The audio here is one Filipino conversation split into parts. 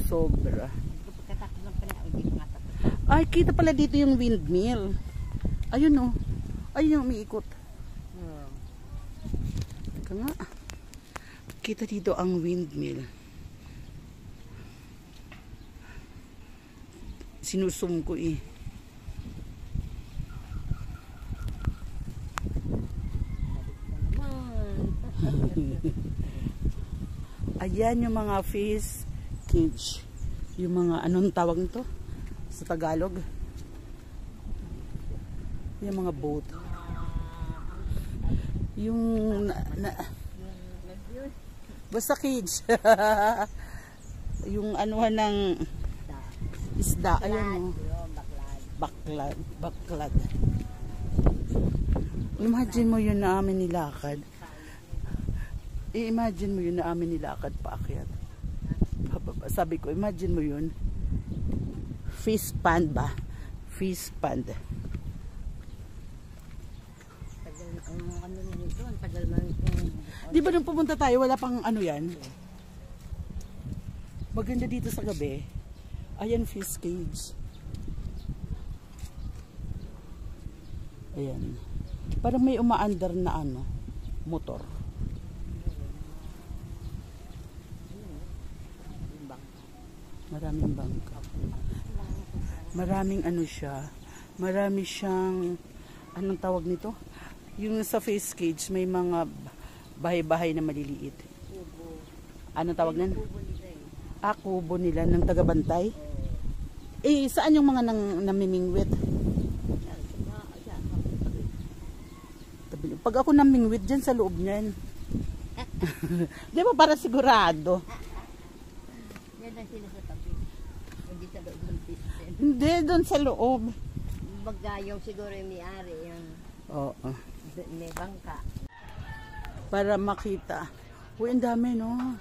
Sobra. Ay, kita pala dito yung windmill. Ayun oh. Ayun yung umiikot. Teka nga. Kita dito ang windmill. Sinusum ko eh. Ayan yung mga fish cage. Yung mga, anong tawag nito sa Tagalog? Yung mga boat. Yung basta cage. Yung anuhan ng isda. Ayan o. Baklad. Imagine mo yun na amin nilakad. I-imagine mo yun na amin nilakad paakyat. Sabi ko, imagine mo yun. Fish pond ba? Fish pond. Di ba nung pumunta tayo, wala pang ano yan? Maganda dito sa gabi. Ayan, fish cage. Ayan. Parang may umaandar na ano, motor. Maraming bangka. Maraming ano siya. Marami siyang, anong tawag nito? Yung sa fish cage, may mga bahay-bahay na maliliit. Anong tawag nan? Kubo nila ng tagabantay. Eh, saan yung mga namimingwit? Pag ako namingwit dyan sa loob niyan. Di ba para sigurado? Yan ang sila sa tabi. Hindi sa loob ng pistin. Hindi, doon sa loob. Bagayong siguro yung may-ari. Yung oo. May bangka. Para makita. Uy, ang dami, no?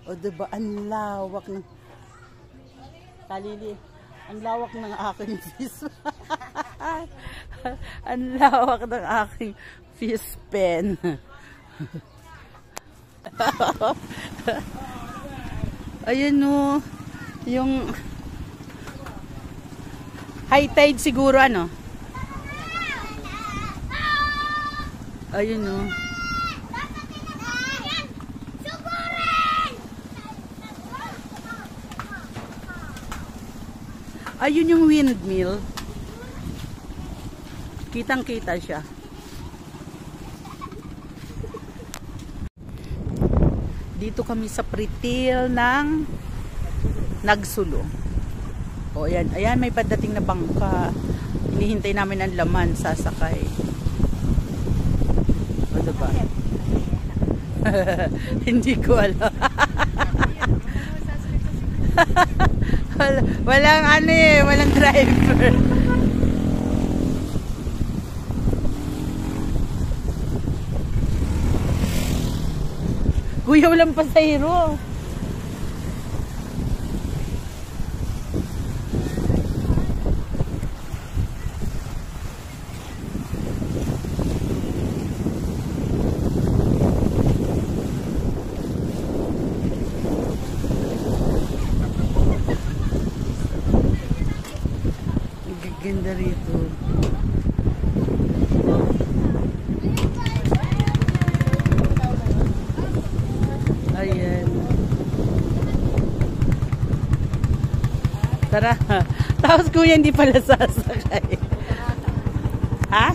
O, diba? Ang lawak ng... Kalili. Ang lawak ng aking fish. Ang lawak ng aking fish pen. Ayun no, yung high tide siguro ano. Ayun no. Ayun yung windmill. Kitang-kita siya. Dito kami sa pretil ng Nagsulo. O ayan, ayan may padating na bangka. Hinihintay namin ang laman, sasakay. O diba? Hindi ko alam. Walang ano eh, walang driver. Kuya, walang pasahero. Ganda rito. Ayan. Tara. Tapos kuya hindi pala sasakay. Ha?